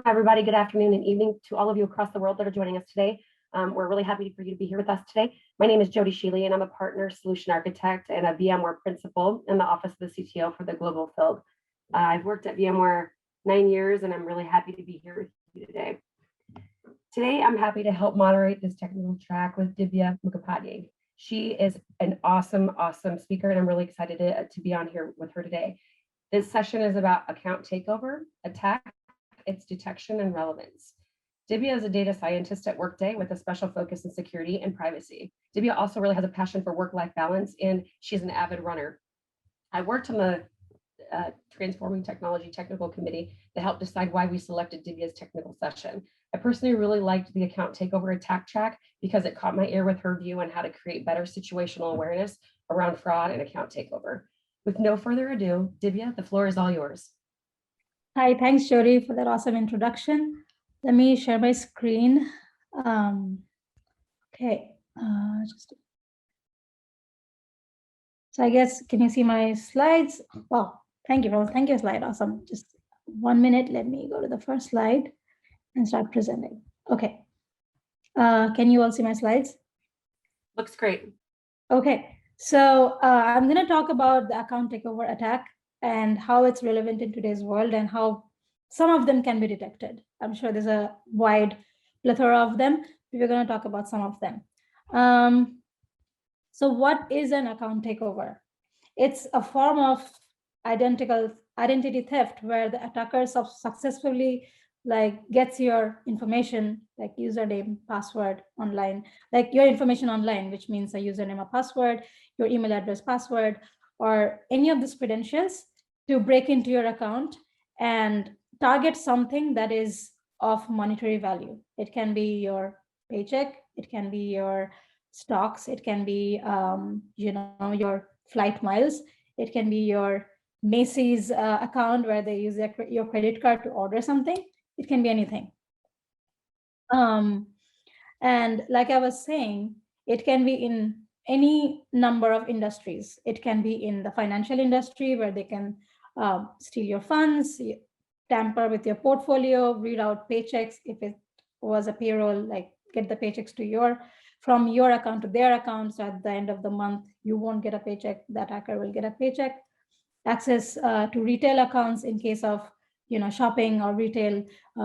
everybody. Good afternoon and evening to all of you across the world that are joining us today. We're really happy for you to be here with us today. My name is Jody Sheely, and I'm a partner solution architect and a VMware principal in the office of the CTO for the global field. I've worked at VMware 9 years, and I'm really happy to be here with you today. Today, I'm happy to help moderate this technical track with Dibya Mukhopadhyay. She is an awesome speaker, and I'm really excited to be on here with her today. This session is about account takeover, attack, its detection, and relevance. Dibya is a data scientist at Workday with a special focus in security and privacy. Dibya also really has a passion for work-life balance, and she's an avid runner. I worked on the Transforming Technology Technical Committee to help decide why we selected Dibya's technical session. I personally really liked the account takeover attack track because it caught my ear with her view on how to create better situational awareness around fraud and account takeover. With no further ado, Dibya, the floor is all yours. Hi, thanks, Jody, for that awesome introduction. Let me share my screen. So I guess, can you see my slides? Well, thank you, thank you, slide, awesome. Just 1 minute, let me go to the first slide and start presenting. Okay, can you all see my slides? Looks great. Okay, so I'm gonna talk about the account takeover attack and how it's relevant in today's world and how some of them can be detected. I'm sure there's a wide plethora of them. We're going to talk about some of them. So what is an account takeover? It's a form of identity theft where the attacker successfully gets your information, like username, password online, like your information online, which means a username, a password, your email address, password, or any of these credentials to break into your account and target something that is of monetary value. It can be your paycheck, it can be your stocks, it can be your flight miles, it can be your Macy's account where they use your credit card to order something. It can be anything. And like I was saying, it can be in any number of industries. It can be in the financial industry where they can steal your funds, tamper with your portfolio, read out paychecks. If it was a payroll, like get the paychecks to from your account to their account. So at the end of the month, you won't get a paycheck. That hacker will get a paycheck. Access to retail accounts in case of shopping or retail,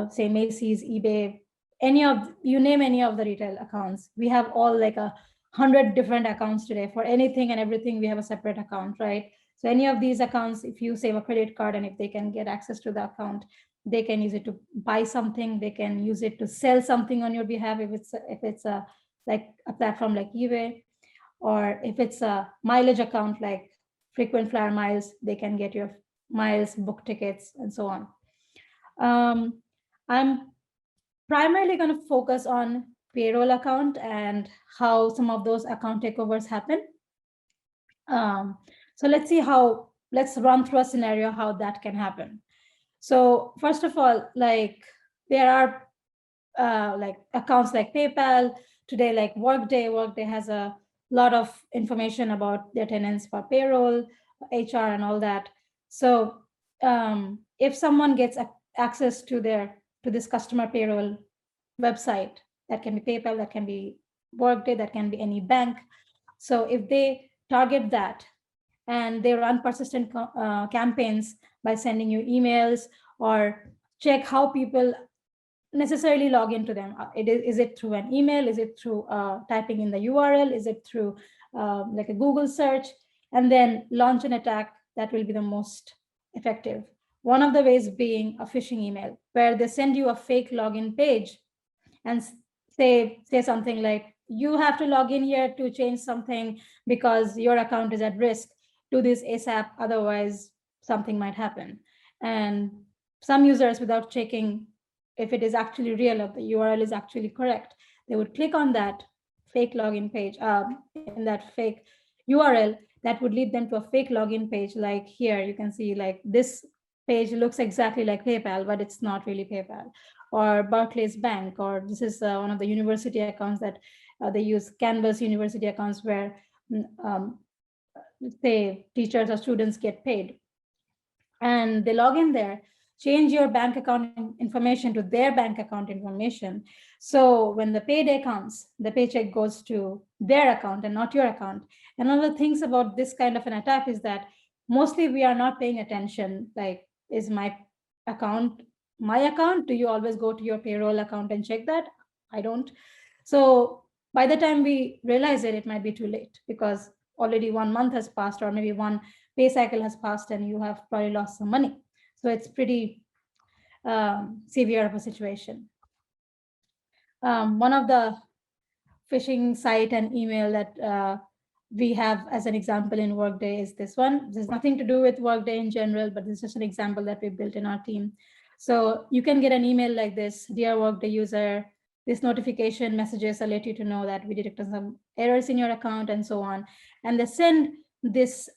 say Macy's, eBay, you name any of the retail accounts. We have all like 100 different accounts today. For anything and everything, we have a separate account, right? So any of these accounts, if you save a credit card and if they can get access to the account, they can use it to buy something. They can use it to sell something on your behalf if it's like a platform like eBay, or if it's a mileage account like frequent flyer miles, they can get your miles, book tickets, and so on. I'm primarily going to focus on payroll account and how some of those account takeovers happen. So let's run through a scenario how that can happen. So first of all, there are accounts like PayPal today, like Workday. Workday has a lot of information about their tenants for payroll, HR, and all that. So if someone gets access to this customer payroll website, that can be PayPal, that can be Workday, that can be any bank. So if they target that and they run persistent campaigns by sending you emails or check how people necessarily log into them. Is it through an email? Is it through typing in the URL? Is it through like a Google search? And then launch an attack that will be the most effective. One of the ways being a phishing email, where they send you a fake login page and say something like, you have to log in here to change something because your account is at risk. Do this ASAP, otherwise something might happen. And some users, without checking if it is actually real, if the URL is actually correct, they would click on that fake login page, in that fake URL that would lead them to a fake login page. Like here, you can see like this page looks exactly like PayPal, but it's not really PayPal. Or Barclays Bank, or this is one of the university accounts that they use, Canvas university accounts, where say teachers or students get paid. And they log in there. change your bank account information to their bank account information. So when the payday comes, the paycheck goes to their account and not your account. And one of the things about this kind of an attack is that mostly we are not paying attention. Like, is my account my account? Do you always go to your payroll account and check that? I don't. So by the time we realize it, it might be too late, because already 1 month has passed, or maybe one pay cycle has passed, and you have probably lost some money. So it's pretty severe of a situation. One of the phishing site and email that we have as an example in Workday is this one. There's nothing to do with Workday in general, but this is just an example that we built in our team. So you can get an email like this: dear Workday user, this notification messages alert you to know that we detected some errors in your account and so on. And they send this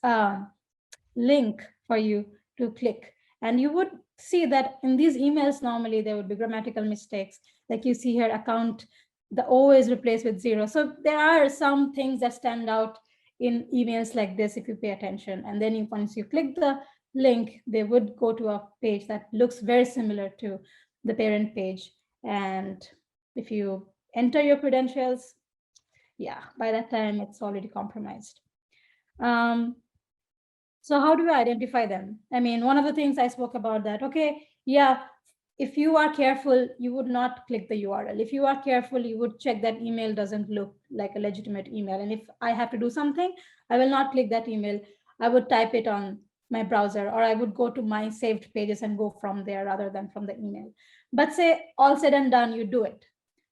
link for you to click. And you would see that in these emails, normally there would be grammatical mistakes. Like you see here, account, the O is replaced with 0. So there are some things that stand out in emails like this if you pay attention. And then once you click the link, they would go to a page that looks very similar to the parent page. And if you enter your credentials, yeah, by that time it's already compromised. So how do we identify them? I mean, one of the things I spoke about that, okay, yeah, if you are careful, you would not click the URL. If you are careful, you would check that email doesn't look like a legitimate email. And if I have to do something, I will not click that email. I would type it on my browser, or I would go to my saved pages and go from there rather than from the email. But say all said and done, you do it.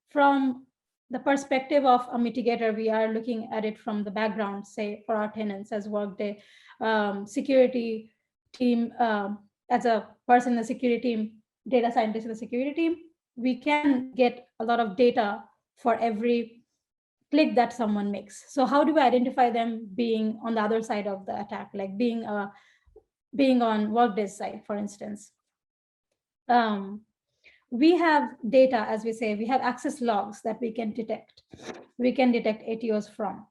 From the perspective of a mitigator, we are looking at it from the background, say for our tenants as Workday security team, as a person in the security team, data scientist in the security team, we can get a lot of data for every click that someone makes. So how do we identify them being on the other side of the attack, like being on Workday's side, for instance? We have data, as we say, we have access logs that we can detect. We can detect ATOs from.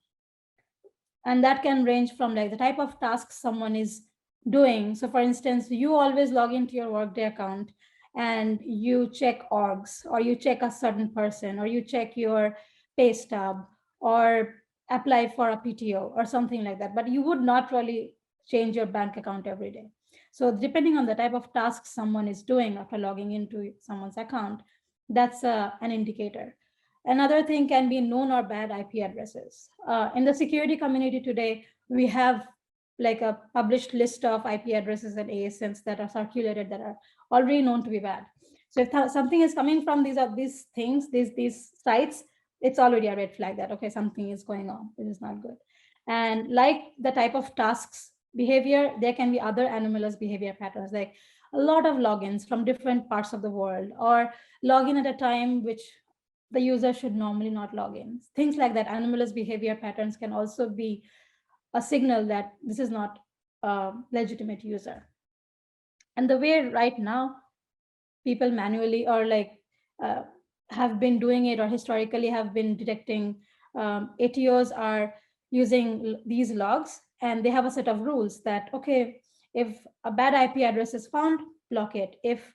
And that can range from like the type of tasks someone is doing. So for instance, you always log into your Workday account and you check orgs, or you check a certain person, or you check your pay stub, or apply for a PTO or something like that. But you would not really change your bank account every day. So depending on the type of tasks someone is doing after logging into someone's account, that's an indicator. Another thing can be known or bad IP addresses. In the security community today, we have like a published list of IP addresses and ASNs that are circulated that are already known to be bad. So if something is coming from these things, these sites, it's already a red flag that, okay, something is going on. This is not good. And like the type of tasks behavior, there can be other anomalous behavior patterns, like a lot of logins from different parts of the world, or login at a time which the user should normally not log in. Things like that, anomalous behavior patterns can also be a signal that this is not a legitimate user. And the way right now people manually or like have been doing it, or historically have been detecting ATOs, are using these logs, and they have a set of rules that, okay, if a bad IP address is found, block it. If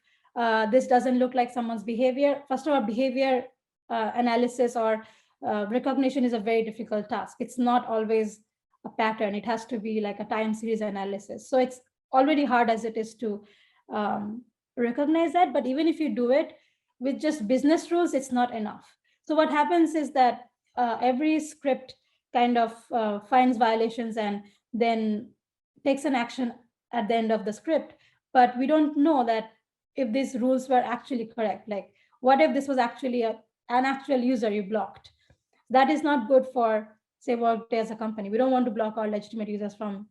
this doesn't look like someone's behavior, first of all, behavior analysis or recognition is a very difficult task. It's not always a pattern. It has to be like a time series analysis. So it's already hard as it is to recognize that. But even if you do it with just business rules, it's not enough. So what happens is that every script kind of finds violations and then takes an action at the end of the script. But we don't know that if these rules were actually correct. Like, what if this was actually an actual user you blocked? That is not good for, say, Workday as a company. We don't want to block our legitimate users from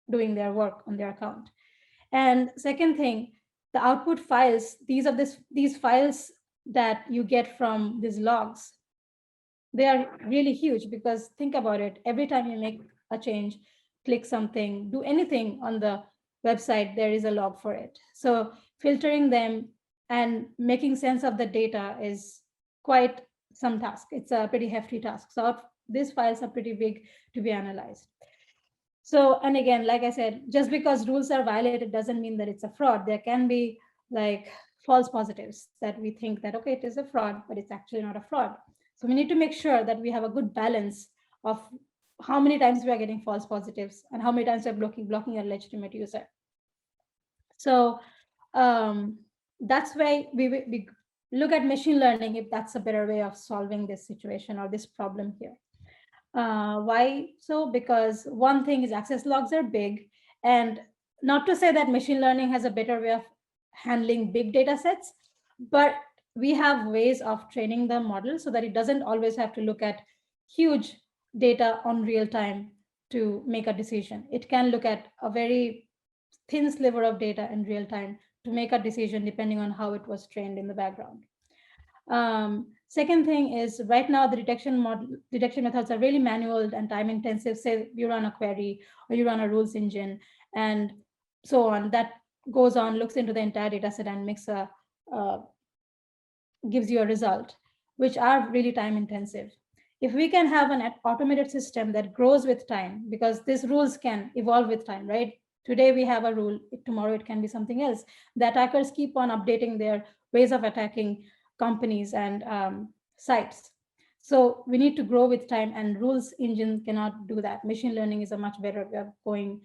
doing their work on their account. And second thing, the output files, these files that you get from these logs, they are really huge, because think about it. Every time you make a change, click something, do anything on the website, there is a log for it. So filtering them and making sense of the data is quite some task. It's a pretty hefty task. So these files are pretty big to be analyzed. So, and again, like I said, just because rules are violated doesn't mean that it's a fraud. There can be like false positives that we think that, okay, it is a fraud, but it's actually not a fraud. So we need to make sure that we have a good balance of how many times we are getting false positives and how many times we're blocking a legitimate user. So that's why we look at machine learning, if that's a better way of solving this situation or this problem here. Why so? Because one thing is access logs are big, and not to say that machine learning has a better way of handling big data sets, but we have ways of training the model so that it doesn't always have to look at huge data on real time to make a decision. It can look at a very thin sliver of data in real time to make a decision depending on how it was trained in the background. Second thing is, right now the detection methods are really manual and time intensive. Say you run a query or you run a rules engine and so on. That goes on, looks into the entire data set and makes gives you a result, which are really time intensive. If we can have an automated system that grows with time, because these rules can evolve with time, right? Today we have a rule, tomorrow it can be something else. The attackers keep on updating their ways of attacking companies and sites. So we need to grow with time, and rules engine cannot do that. Machine learning is a much better way of going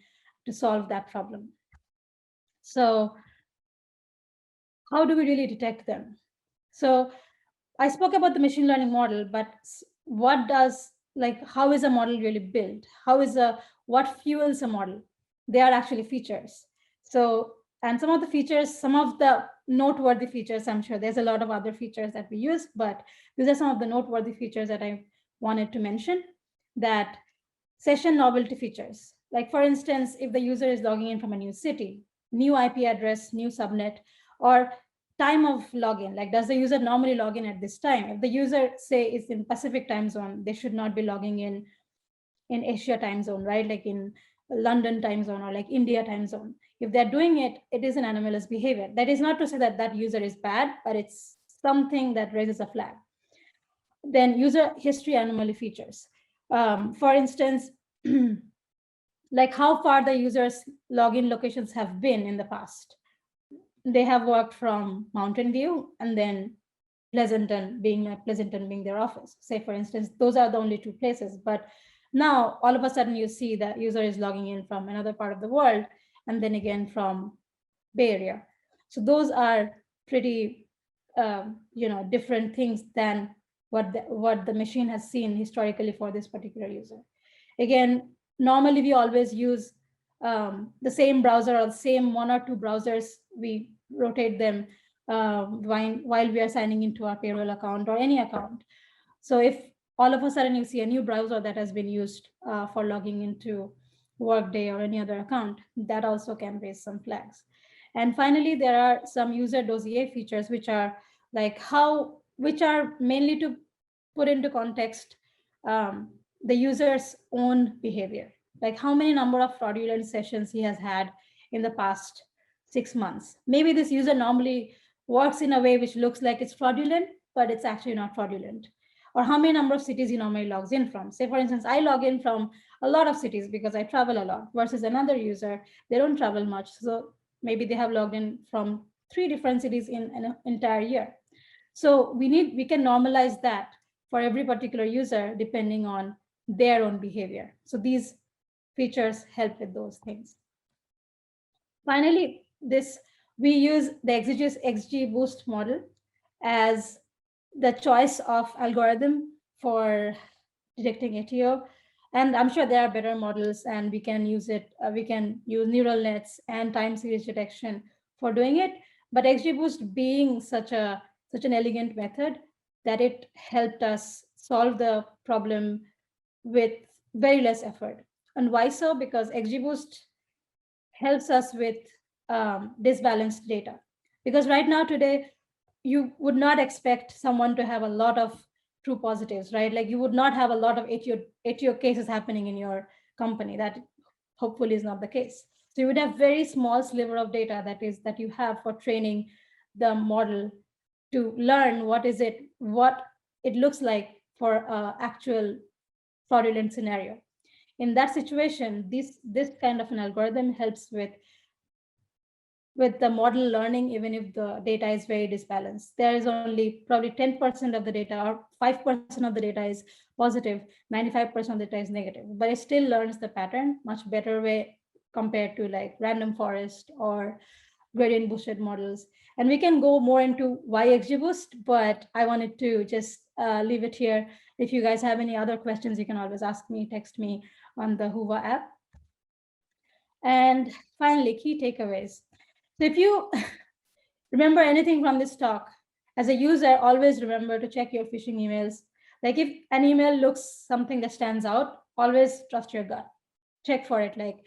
to solve that problem. So how do we really detect them? So I spoke about the machine learning model, but what does, like, how is a model really built? What fuels a model? They are actually features. So, and some of the features, some of the noteworthy features, I'm sure there's a lot of other features that we use, but these are some of the noteworthy features that I wanted to mention. That session novelty features. Like, for instance, if the user is logging in from a new city, new IP address, new subnet, or time of login, like does the user normally log in at this time? If the user, say, is in Pacific time zone, they should not be logging in Asia time zone, right? Like in London time zone or like India time zone. If they're doing it, it is an anomalous behavior. That is not to say that that user is bad, but it's something that raises a flag. Then user history anomaly features. For instance, like how far the user's login locations have been in the past. They have worked from Mountain View and then Pleasanton being their office. Say, for instance, those are the only two places. But now all of a sudden you see that user is logging in from another part of the world and then again from Bay Area. So those are pretty, different things than what the machine has seen historically for this particular user. Again, normally we always use the same browser or the same one or two browsers. We rotate them while we are signing into our payroll account or any account. So if all of a sudden you see a new browser that has been used for logging into Workday or any other account, that also can raise some flags. And finally, there are some user dossier features, which are mainly to put into context the user's own behavior, like how many number of fraudulent sessions he has had in the past 6 months. Maybe this user normally works in a way which looks like it's fraudulent, but it's actually not fraudulent. Or how many number of cities he normally logs in from. Say, for instance, I log in from a lot of cities because I travel a lot, versus another user, they don't travel much. So maybe they have logged in from 3 different cities in an entire year. So we can normalize that for every particular user depending on their own behavior. So these features help with those things. Finally, we use the XGBoost model as the choice of algorithm for detecting ATO. And I'm sure there are better models, and we can use it. We can use neural nets and time series detection for doing it. But XGBoost being such an elegant method that it helped us solve the problem with very less effort. And why so? Because XGBoost helps us with disbalanced data. Because right now, today, you would not expect someone to have a lot of true positives, right? Like you would not have a lot of ATO cases happening in your company. That hopefully is not the case. So you would have very small sliver of data that you have for training the model to learn what it looks like for actual fraudulent scenario. In that situation, this kind of an algorithm helps with with the model learning, even if the data is very disbalanced. There is only probably 10% of the data or 5% of the data is positive, 95% of the data is negative, but it still learns the pattern much better way compared to like random forest or gradient boosted models. And we can go more into why XGBoost, but I wanted to just leave it here. If you guys have any other questions, you can always ask me, text me on the Whova app. And finally, key takeaways. So if you remember anything from this talk, as a user, always remember to check your phishing emails. Like if an email looks something that stands out, always trust your gut. Check for it, like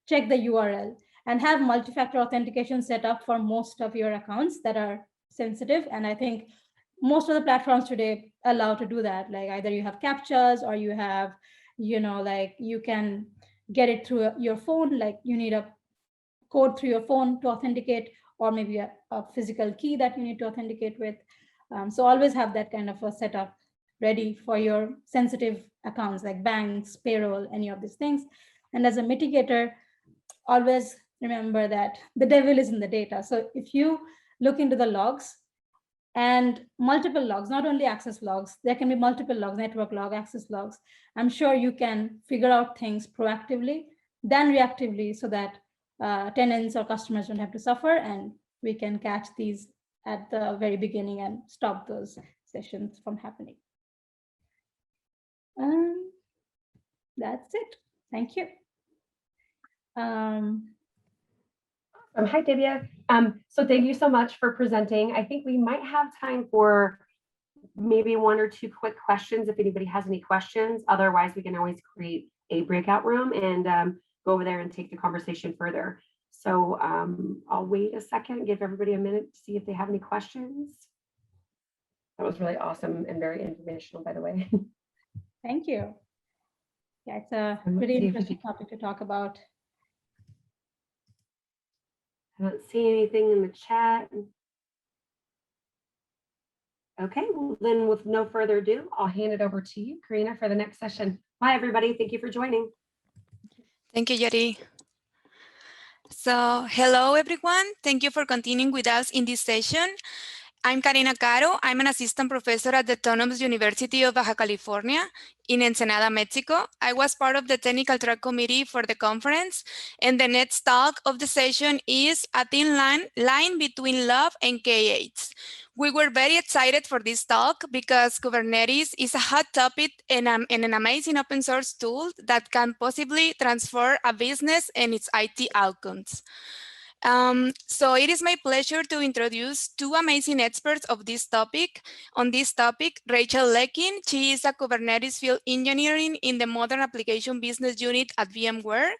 check the URL, and have multi-factor authentication set up for most of your accounts that are sensitive. And I think most of the platforms today allow to do that. Like either you have CAPTCHAs or you have, like you can get it through your phone, like you need a code through your phone to authenticate, or maybe a physical key that you need to authenticate with. So always have that kind of a setup ready for your sensitive accounts like banks, payroll, any of these things. And as a mitigator, always remember that the devil is in the data. So if you look into the logs and multiple logs, not only access logs, there can be multiple logs, network log, access logs. I'm sure you can figure out things proactively than reactively so that tenants or customers don't have to suffer, and we can catch these at the very beginning and stop those sessions from happening. That's it. Thank you. Hi, Dibya. So thank you so much for presenting. I think we might have time for maybe one or two quick questions if anybody has any questions. Otherwise, we can always create a breakout room and go over there and take the conversation further. So I'll wait a second, give everybody a minute to see if they have any questions. That was really awesome and very informational, by the way. Thank you. Yeah, it's a really interesting topic to talk about. I don't see anything in the chat. Okay, well then with no further ado, I'll hand it over to you, Karina, for the next session. Bye, everybody. Thank you for joining. Thank you, Yuri. So hello, everyone. Thank you for continuing with us in this session. I'm Karina Caro. I'm an assistant professor at the Autonomous University of Baja California in Ensenada, Mexico. I was part of the technical track committee for the conference, and the next talk of the session is a thin line between love and K8s. We were very excited for this talk because Kubernetes is a hot topic and an amazing open source tool that can possibly transform a business and its IT outcomes. So it is my pleasure to introduce two amazing experts of this topic. On this topic, Rachel Lekin. She is a Kubernetes field engineering in the Modern Application Business Unit at VMware,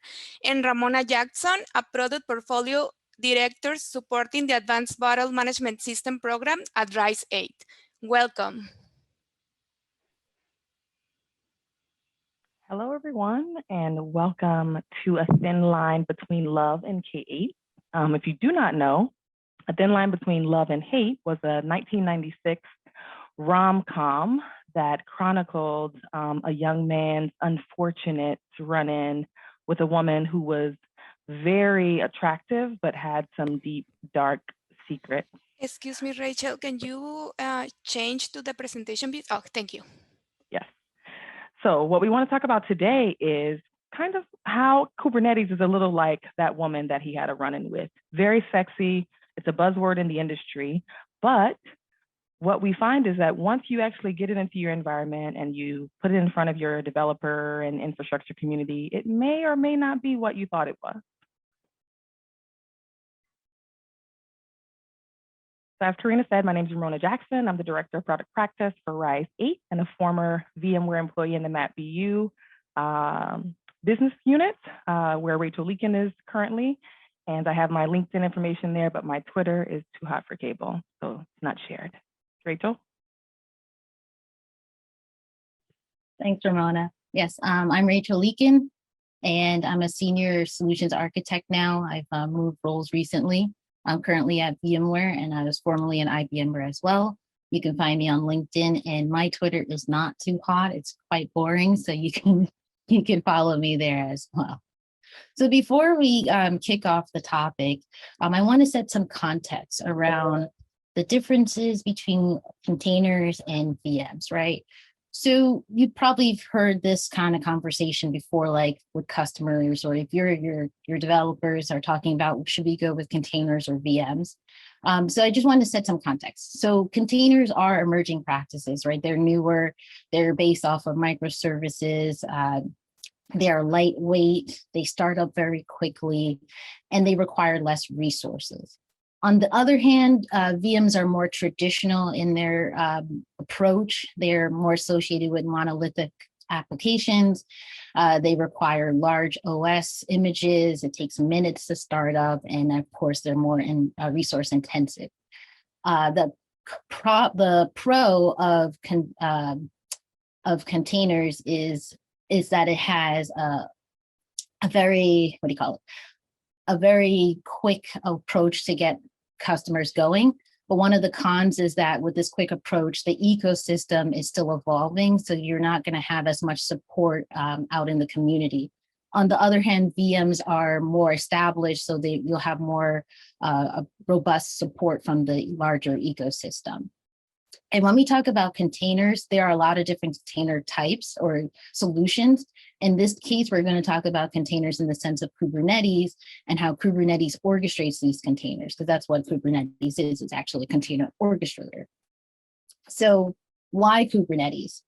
and Ramona Jackson, a product portfolio director supporting the Advanced Battle Management System program at RISE 8. Welcome. Hello, everyone, and welcome to A Thin Line Between Love and K8. If you do not know, A Thin Line Between Love and Hate was a 1996 rom-com that chronicled a young man's unfortunate run-in with a woman who was very attractive, but had some deep, dark secrets. Excuse me, Rachel, can you change to the presentation? Oh, thank you. Yes. So what we want to talk about today is kind of how Kubernetes is a little like that woman that he had a run-in with. Very sexy. It's a buzzword in the industry. But what we find is that once you actually get it into your environment and you put it in front of your developer and infrastructure community, it may or may not be what you thought it was. So as Karina said, my name is Ramona Jackson. I'm the Director of Product Practice for RISE 8 and a former VMware employee in the MapBU business unit, where Rachel Lekin is currently. And I have my LinkedIn information there, but my Twitter is too hot for cable, so it's not shared. Rachel? Thanks, Ramona. Yes, I'm Rachel Lekin, and I'm a senior solutions architect now. I've moved roles recently. I'm currently at VMware, and I was formerly an IBMer as well. You can find me on LinkedIn, and my Twitter is not too hot. It's quite boring, so you can follow me there as well. So before we kick off the topic, I want to set some context around the differences between containers and VMs, right? So you probably heard this kind of conversation before, like with customers, or if your developers are talking about, should we go with containers or VMs? So I just want to set some context. So containers are emerging practices, right? They're newer, they're based off of microservices, they are lightweight, they start up very quickly, and they require less resources. On the other hand, VMs are more traditional in their approach. They're more associated with monolithic applications. They require large OS images. It takes minutes to start up. And of course, they're more resource intensive. The pro of containers is that it has a very, what do you call it? A very quick approach to get customers going. But one of the cons is that with this quick approach, the ecosystem is still evolving. So you're not going to have as much support out in the community. On the other hand, VMs are more established, so you'll have more robust support from the larger ecosystem. And when we talk about containers, there are a lot of different container types or solutions. In this case, we're going to talk about containers in the sense of Kubernetes and how Kubernetes orchestrates these containers, because that's what Kubernetes is. It's actually a container orchestrator. So why Kubernetes?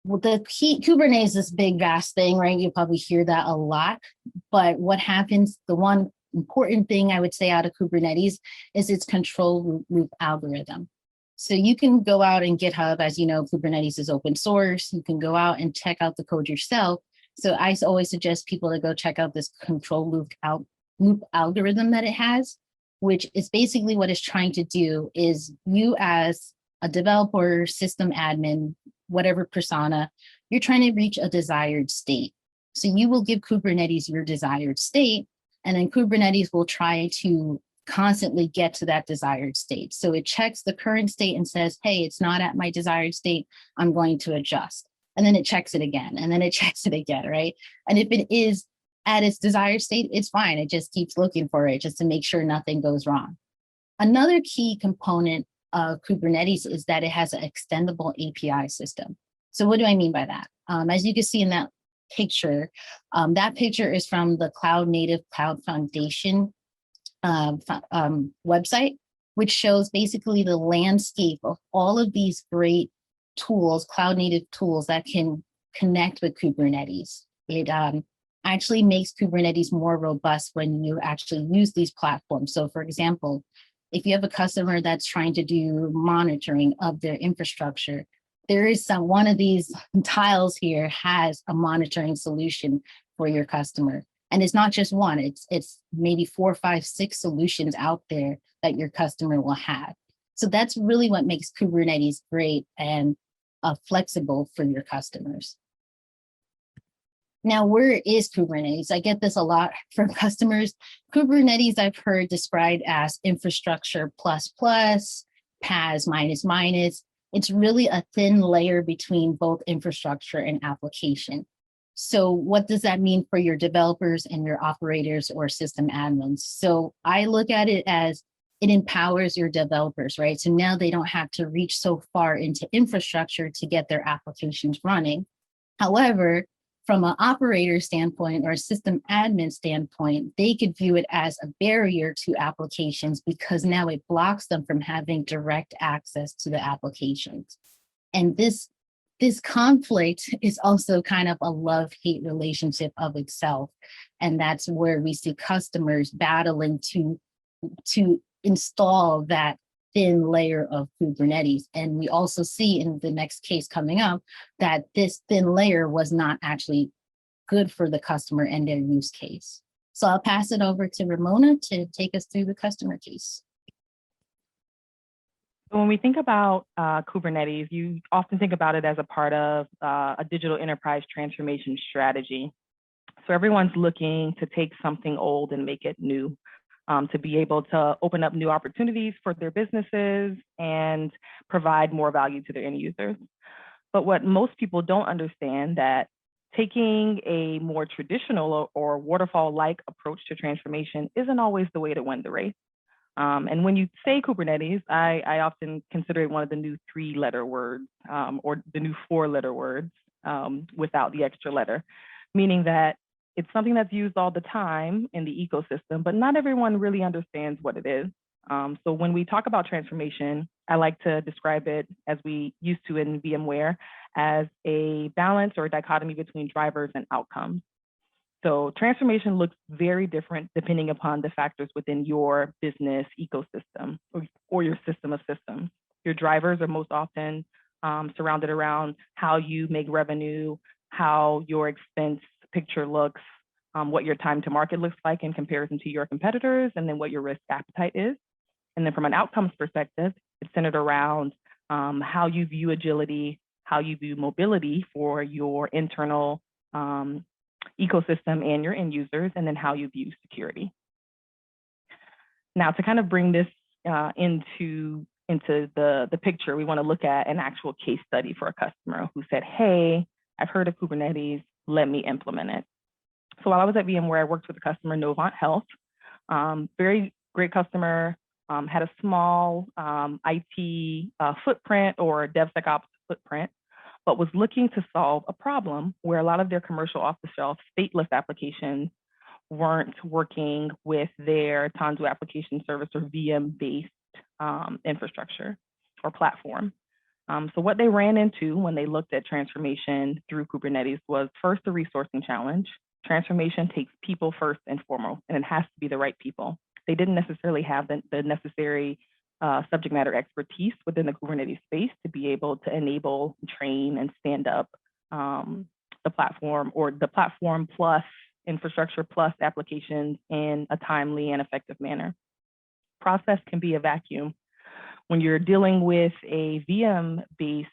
Well, Kubernetes is this big, vast thing, right? You'll probably hear that a lot. But what happens, the one important thing I would say out of Kubernetes is its control loop algorithm. So you can go out and GitHub, as you know, Kubernetes is open source. You can go out and check out the code yourself. So I always suggest people to go check out this control loop algorithm that it has, which is basically what it's trying to do is you as a developer, system admin, whatever persona, you're trying to reach a desired state. So you will give Kubernetes your desired state, and then Kubernetes will try to constantly get to that desired state. So it checks the current state and says, hey, it's not at my desired state, I'm going to adjust. And then it checks it again, and then it checks it again, right? And if it is at its desired state, it's fine. It just keeps looking for it just to make sure nothing goes wrong. Another key component of Kubernetes is that it has an extendable API system. So what do I mean by that? As you can see in that picture is from the Cloud Native Cloud Foundation website, which shows basically the landscape of all of these great tools, cloud native tools that can connect with Kubernetes. It actually makes Kubernetes more robust when you actually use these platforms. So for example, if you have a customer that's trying to do monitoring of their infrastructure, there is one of these tiles here has a monitoring solution for your customer. And it's not just one, it's maybe 4, 5, 6 solutions out there that your customer will have. So that's really what makes Kubernetes great and flexible for your customers. Now, where is Kubernetes? I get this a lot from customers. Kubernetes, I've heard described as infrastructure plus plus, PaaS minus minus. It's really a thin layer between both infrastructure and application. So what does that mean for your developers and your operators or system admins? So I look at it as it empowers your developers, right? So now they don't have to reach so far into infrastructure to get their applications running. However, from an operator standpoint or a system admin standpoint, they could view it as a barrier to applications because now it blocks them from having direct access to the applications. And this conflict is also kind of a love-hate relationship of itself. And that's where we see customers battling to install that thin layer of Kubernetes. And we also see in the next case coming up that this thin layer was not actually good for the customer and their use case. So I'll pass it over to Ramona to take us through the customer case. When we think about Kubernetes, you often think about it as a part of a digital enterprise transformation strategy. So everyone's looking to take something old and make it new, to be able to open up new opportunities for their businesses and provide more value to their end users. But what most people don't understand that taking a more traditional or waterfall-like approach to transformation isn't always the way to win the race. And when you say Kubernetes, I often consider it one of the new 3-letter words or the new 4-letter words without the extra letter, meaning that it's something that's used all the time in the ecosystem, but not everyone really understands what it is. So when we talk about transformation, I like to describe it, as we used to in VMware, as a balance or a dichotomy between drivers and outcomes. So transformation looks very different depending upon the factors within your business ecosystem or your system of systems. Your drivers are most often surrounded around how you make revenue, how your expense picture looks, what your time to market looks like in comparison to your competitors, and then what your risk appetite is. And then from an outcomes perspective, it's centered around how you view agility, how you view mobility for your internal ecosystem and your end users, and then how you view security. Now, to kind of bring this into the picture, we want to look at an actual case study for a customer who said, hey, I've heard of Kubernetes, let me implement it. So while I was at VMware, I worked with a customer, Novant Health, very great customer, had a small IT footprint or DevSecOps footprint, but was looking to solve a problem where a lot of their commercial off-the-shelf stateless applications weren't working with their Tanzu application service or VM-based infrastructure or platform. So what they ran into when they looked at transformation through Kubernetes was first a resourcing challenge. Transformation takes people first and foremost, and it has to be the right people. They didn't necessarily have the necessary subject matter expertise within the Kubernetes space to be able to enable, train, and stand up the platform or the platform plus infrastructure plus applications in a timely and effective manner. Process can be a vacuum. When you're dealing with a VM-based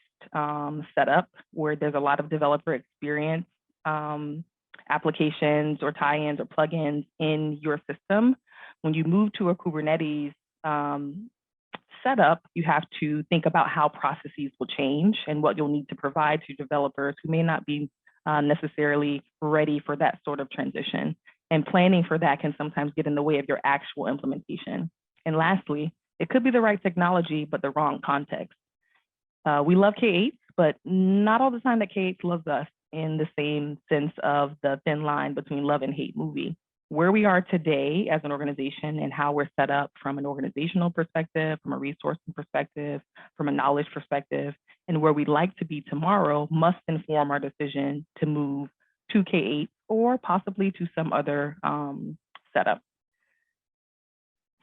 setup where there's a lot of developer experience, applications or tie-ins or plugins in your system, when you move to a Kubernetes setup, you have to think about how processes will change and what you'll need to provide to developers who may not be necessarily ready for that sort of transition. And planning for that can sometimes get in the way of your actual implementation. And lastly, it could be the right technology, but the wrong context. We love K8s, but not all the time that K8s loves us in the same sense of the thin line between love and hate movie. Where we are today as an organization and how we're set up from an organizational perspective, from a resourcing perspective, from a knowledge perspective, and where we'd like to be tomorrow must inform our decision to move to K8 or possibly to some other setup.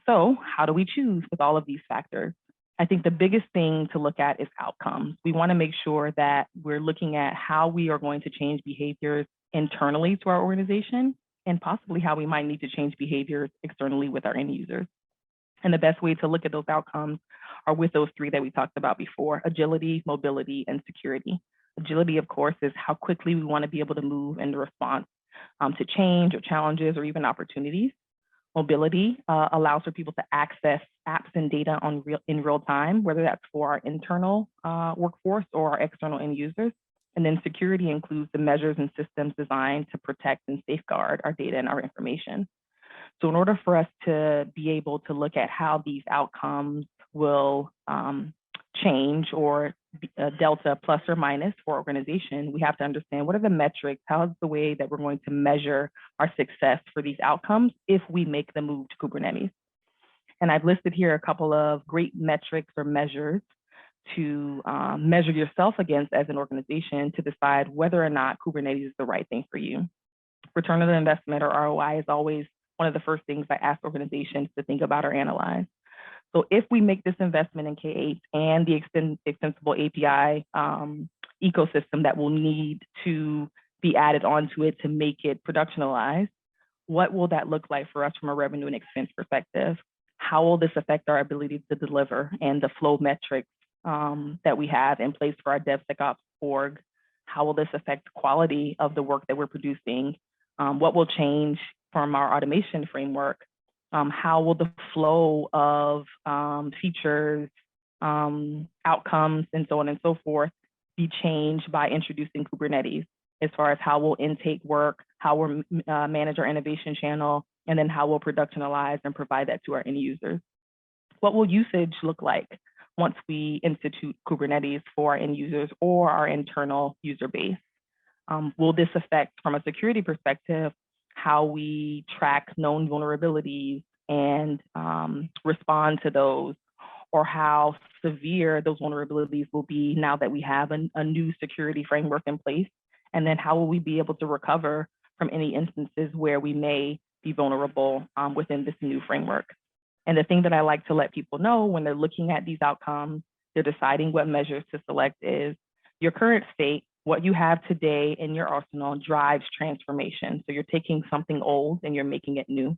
So how do we choose with all of these factors? I think the biggest thing to look at is outcomes. We want to make sure that we're looking at how we are going to change behaviors internally to our organization and possibly how we might need to change behaviors externally with our end users. And the best way to look at those outcomes are with those 3 that we talked about before: agility, mobility, and security. Agility, of course, is how quickly we want to be able to move in response to change or challenges or even opportunities. Mobility allows for people to access apps and data in real time, whether that's for our internal workforce or our external end users. And then security includes the measures and systems designed to protect and safeguard our data and our information. So in order for us to be able to look at how these outcomes will change or delta plus or minus for our organization, we have to understand what are the metrics, how is the way that we're going to measure our success for these outcomes if we make the move to Kubernetes. And I've listed here a couple of great metrics or measures to measure yourself against as an organization to decide whether or not Kubernetes is the right thing for you. Return on investment or ROI is always one of the first things I ask organizations to think about or analyze. So if we make this investment in K8 and the extensible API ecosystem that will need to be added onto it to make it productionalized, what will that look like for us from a revenue and expense perspective? How will this affect our ability to deliver and the flow metrics that we have in place for our DevSecOps org? How will this affect the quality of the work that we're producing? What will change from our automation framework? How will the flow of features, outcomes, and so on and so forth be changed by introducing Kubernetes? as far as how we'll intake work, how we'll manage our innovation channel, and then how we'll productionalize and provide that to our end users. What will usage look like once we institute Kubernetes for our end users or our internal user base? Will this affect, from a security perspective, how we track known vulnerabilities and respond to those, or how severe those vulnerabilities will be now that we have a new security framework in place? And then how will we be able to recover from any instances where we may be vulnerable within this new framework? And the thing that I like to let people know when they're looking at these outcomes, they're deciding what measures to select is your current state, what you have today in your arsenal drives transformation. So you're taking something old and you're making it new.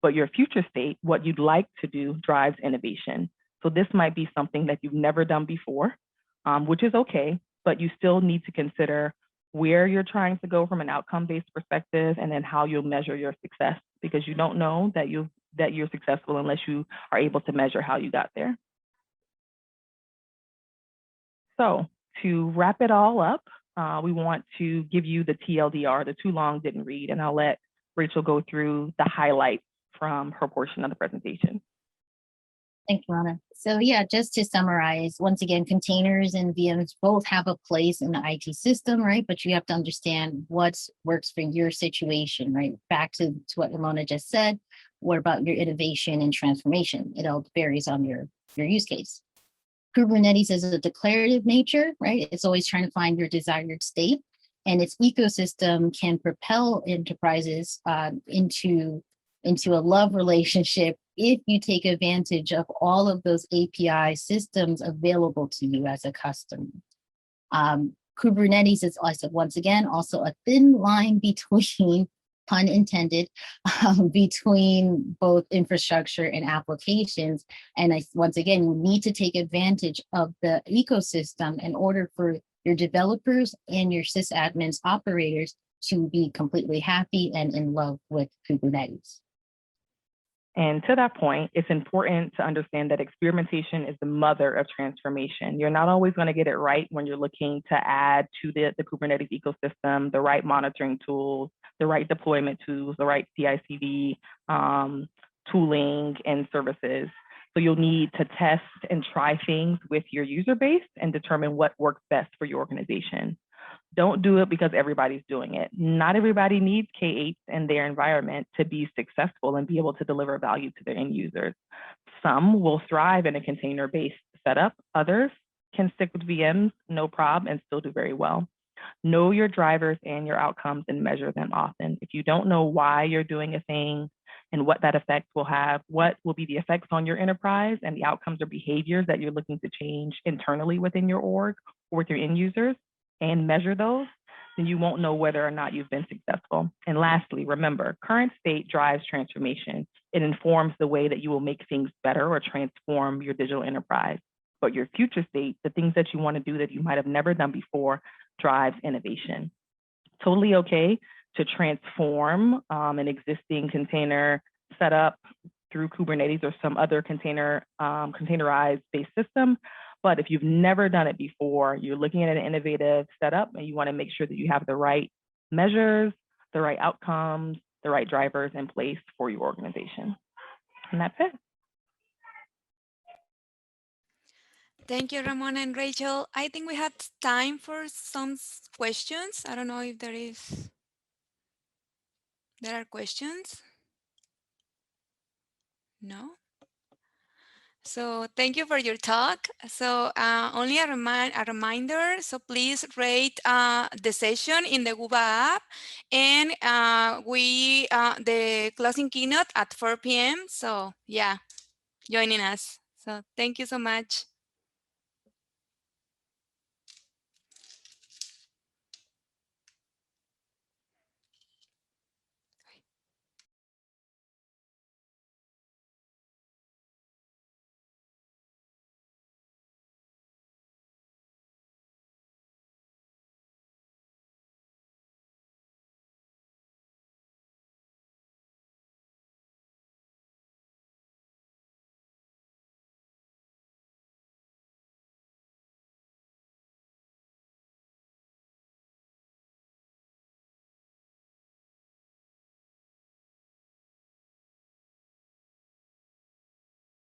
But your future state, what you'd like to do, drives innovation. So this might be something that you've never done before, which is okay, but you still need to consider where you're trying to go from an outcome-based perspective, and then how you'll measure your success, because you don't know that you're successful unless you are able to measure how you got there. So to wrap it all up, we want to give you the TLDR, the too long didn't read, and I'll let Rachel go through the highlights from her portion of the presentation. Thank you, Rana. So yeah, just to summarize, once again, containers and VMs both have a place in the IT system, right? But you have to understand what works for your situation, right? Back to what Ramona just said, what about your innovation and transformation? It all varies on your use case. Kubernetes is a declarative nature, right? It's always trying to find your desired state, and its ecosystem can propel enterprises into a love relationship if you take advantage of all of those API systems available to you as a customer. Kubernetes is also, once again, also a thin line between, pun intended, between both infrastructure and applications. And once again, you need to take advantage of the ecosystem in order for your developers and your sysadmins operators to be completely happy and in love with Kubernetes. And to that point, it's important to understand that experimentation is the mother of transformation. You're not always going to get it right when you're looking to add to the Kubernetes ecosystem the right monitoring tools, the right deployment tools, the right CI/CD tooling and services. So you'll need to test and try things with your user base and determine what works best for your organization. Don't do it because everybody's doing it. Not everybody needs K8s in their environment to be successful and be able to deliver value to their end users. Some will thrive in a container-based setup. Others can stick with VMs, no problem, and still do very well. Know your drivers and your outcomes and measure them often. If you don't know why you're doing a thing and what that effect will have, what will be the effects on your enterprise and the outcomes or behaviors that you're looking to change internally within your org or with your end users, and measure those, then you won't know whether or not you've been successful. And lastly, remember, current state drives transformation. It informs the way that you will make things better or transform your digital enterprise. But your future state, the things that you want to do that you might have never done before, drives innovation. Totally okay to transform an existing container setup through Kubernetes or some other containerized based system. But if you've never done it before, you're looking at an innovative setup and you want to make sure that you have the right measures, the right outcomes, the right drivers in place for your organization. And that's it. Thank you, Ramona and Rachel. I think we have time for some questions. I don't know if there are questions. No? So thank you for your talk. So only a reminder, so please rate the session in the Guba app, and the closing keynote at 4 p.m. So yeah, joining us. So thank you so much.